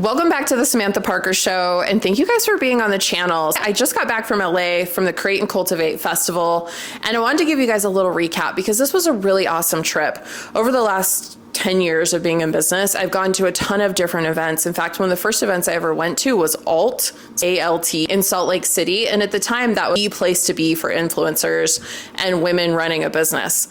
Welcome back to the Samantha Parker Show, and thank you guys for being on the channel. I just got back from LA from the Create and Cultivate Festival, and I wanted to give you guys a little recap because this was a really awesome trip. Over the last 10 years of being in business, I've gone to a ton of different events. In fact, one of the first events I ever went to was ALT, A-L-T, in Salt Lake City, and at the time that was the place to be for influencers and women running a business.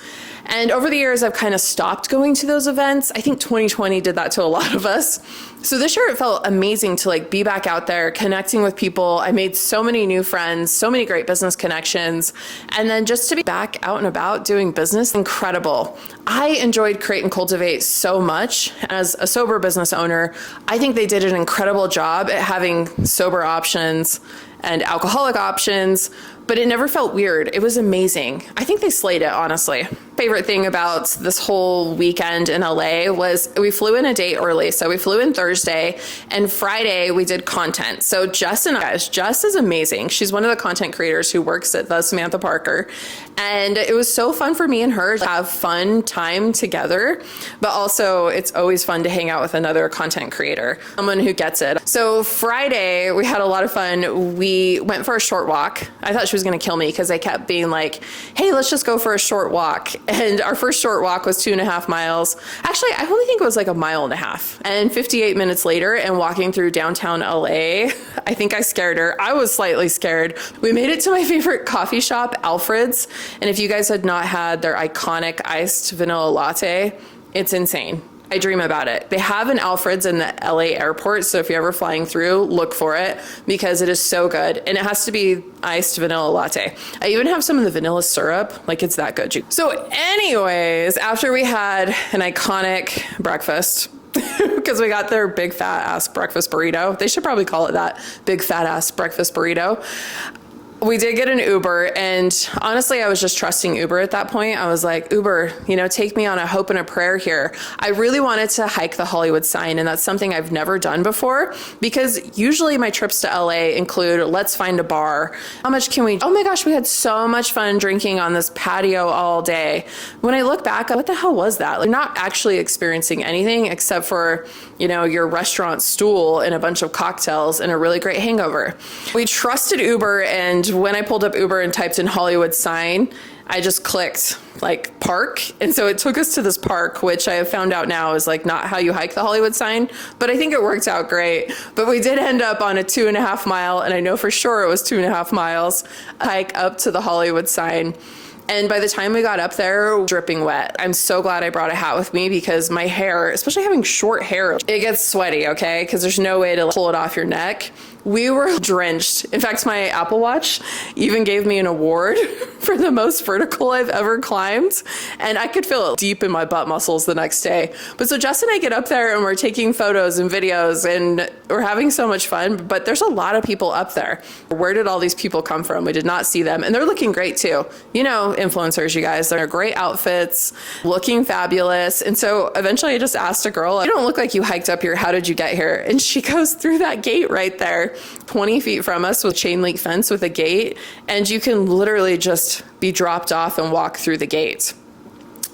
And over the years, I've kind of stopped going to those events. I think 2020 did that to a lot of us. So this year it felt amazing to be back out there, connecting with people. I made so many new friends, so many great business connections. And then just to be back out and about doing business, incredible. I enjoyed Create and Cultivate so much. As a sober business owner, I think they did an incredible job at having sober options and alcoholic options, but it never felt weird. It was amazing. I think they slayed it, honestly. Favorite thing about this whole weekend in LA was we flew in a day early. So we flew in Thursday, and Friday we did content. So Jess is amazing. She's one of the content creators who works at the Samantha Parker. And it was so fun for me and her to have fun time together, but also it's always fun to hang out with another content creator, someone who gets it. So Friday we had a lot of fun. We went for a short walk. I thought she was gonna kill me because I kept being like, hey, let's just go for a short walk. And our first short walk was 2.5 miles. Actually, I only think it was like 1.5 miles. And 58 minutes later and walking through downtown LA, I think I scared her. I was slightly scared. We made it to my favorite coffee shop, Alfred's. And if you guys had not had their iconic iced vanilla latte, it's insane. I dream about it. They have an Alfred's in the LA airport, so if you're ever flying through, look for it because it is so good. And it has to be iced vanilla latte. I even have some of the vanilla syrup, it's that good. So anyways, after we had an iconic breakfast, because we got their big fat ass breakfast burrito. They should probably call it that, big fat ass breakfast burrito. We did get an Uber, and honestly, I was just trusting Uber at that point. I was like, Uber, take me on a hope and a prayer here. I really wanted to hike the Hollywood sign, and that's something I've never done before because usually my trips to LA include, let's find a bar. How much can we? Oh my gosh, we had so much fun drinking on this patio all day. When I look back, what the hell was that? Not actually experiencing anything except for, your restaurant stool and a bunch of cocktails and a really great hangover. We trusted Uber, and when I pulled up Uber and typed in Hollywood sign, I just clicked park. And so it took us to this park, which I have found out now is not how you hike the Hollywood sign, but I think it worked out great. But we did end up on a 2.5 mile, and I know for sure it was 2.5 miles hike up to the Hollywood sign. And by the time we got up there, dripping wet. I'm so glad I brought a hat with me because my hair, especially having short hair, it gets sweaty, okay? Because there's no way to pull it off your neck. We were drenched. In fact, my Apple Watch even gave me an award for the most vertical I've ever climbed. And I could feel it deep in my butt muscles the next day. But so Jess and I get up there and we're taking photos and videos and we're having so much fun, but there's a lot of people up there. Where did all these people come from? We did not see them. And they're looking great too. Influencers, you guys, they're great outfits, looking fabulous. And so eventually I just asked a girl, you don't look like you hiked up here. How did you get here? And she goes through that gate right there. 20 feet from us with chain link fence with a gate, and you can literally just be dropped off and walk through the gate.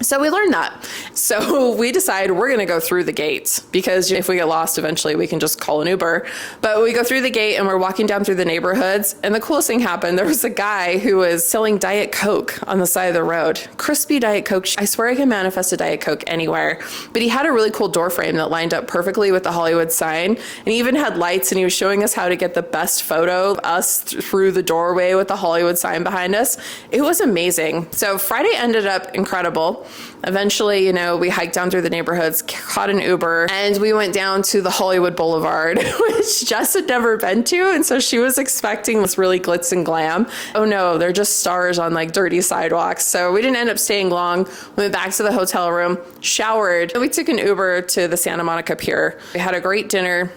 So we learned that. So we decided we're going to go through the gate because if we get lost eventually, we can just call an Uber. But we go through the gate and we're walking down through the neighborhoods. And the coolest thing happened. There was a guy who was selling Diet Coke on the side of the road. Crispy Diet Coke. I swear I can manifest a Diet Coke anywhere. But he had a really cool door frame that lined up perfectly with the Hollywood sign. And he even had lights, and he was showing us how to get the best photo of us through the doorway with the Hollywood sign behind us. It was amazing. So Friday ended up incredible. Eventually, we hiked down through the neighborhoods, caught an Uber, and we went down to the Hollywood Boulevard, which Jess had never been to. And so she was expecting this really glitz and glam. Oh no, they're just stars on dirty sidewalks. So we didn't end up staying long. We went back to the hotel room, showered, and we took an Uber to the Santa Monica Pier. We had a great dinner.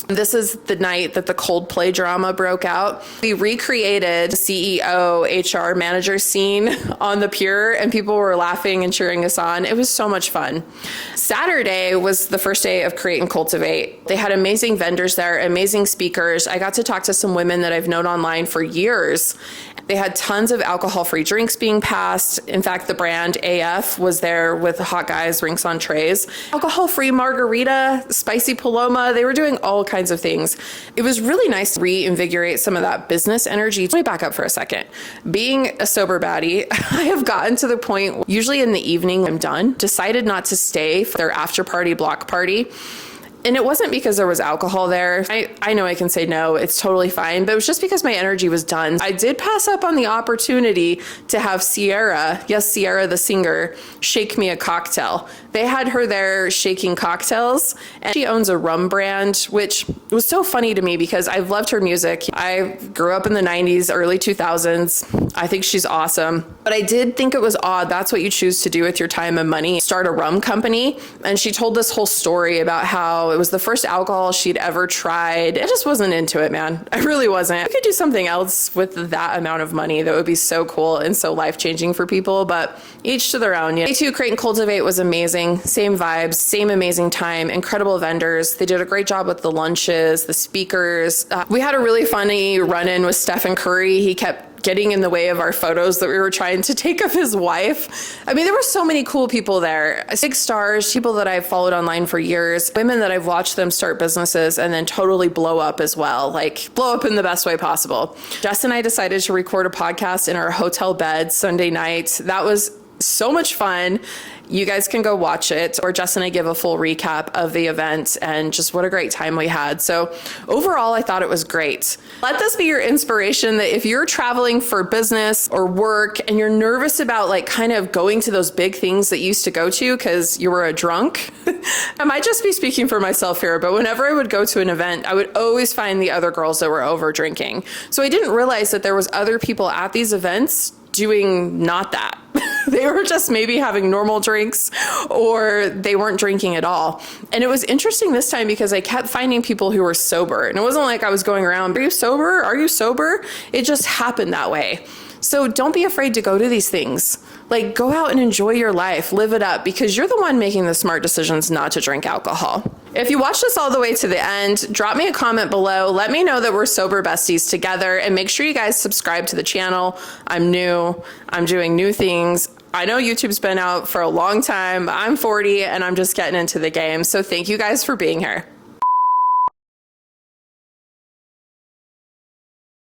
This is the night that the Coldplay drama broke out. We recreated the CEO, HR manager scene on the pier, and people were laughing and cheering us on. It was so much fun. Saturday was the first day of Create and Cultivate. They had amazing vendors there, amazing speakers. I got to talk to some women that I've known online for years. They had tons of alcohol-free drinks being passed. In fact, the brand AF was there with hot guys, drinks on trays. Alcohol-free margarita, spicy paloma, they were doing all kinds of things. It was really nice to reinvigorate some of that business energy. Let me back up for a second. Being a sober baddie, I have gotten to the point, usually in the evening, I'm done, decided not to stay for their after party, block party. And it wasn't because there was alcohol there. I know I can say no, it's totally fine, but it was just because my energy was done. I did pass up on the opportunity to have Ciara, yes, Ciara the singer, shake me a cocktail. They had her there shaking cocktails, and she owns a rum brand, which was so funny to me because I've loved her music. I grew up in the 90s, early 2000s. I think she's awesome. But I did think it was odd. That's what you choose to do with your time and money. Start a rum company. And she told this whole story about how it was the first alcohol she'd ever tried. I just wasn't into it, man. I really wasn't. I could do something else with that amount of money that would be so cool and so life-changing for people, but each to their own. Day 2, Create and Cultivate was amazing. Same vibes, same amazing time, incredible vendors. They did a great job with the lunches, the speakers. We had a really funny run-in with Stephan Curry. He kept getting in the way of our photos that we were trying to take of his wife. I mean, there were so many cool people there. Big stars, people that I've followed online for years, women that I've watched them start businesses and then totally blow up as well, like blow up in the best way possible. Jess and I decided to record a podcast in our hotel bed Sunday night. That was so much fun. You guys can go watch it, or Jess and I give a full recap of the event and just what a great time we had. So overall, I thought it was great. Let this be your inspiration that if you're traveling for business or work and you're nervous about like kind of going to those big things that you used to go to because you were a drunk, I might just be speaking for myself here, but whenever I would go to an event, I would always find the other girls that were over drinking. So I didn't realize that there was other people at these events doing not that. They were just maybe having normal drinks or they weren't drinking at all. And it was interesting this time because I kept finding people who were sober. And it wasn't like I was going around, are you sober? Are you sober? It just happened that way. So don't be afraid to go to these things. Like, go out and enjoy your life, live it up, because you're the one making the smart decisions not to drink alcohol. If you watched this all the way to the end, drop me a comment below. Let me know that we're sober besties together, and make sure you guys subscribe to the channel. I'm new. I'm doing new things. I know YouTube's been out for a long time. I'm 40 and I'm just getting into the game. So thank you guys for being here.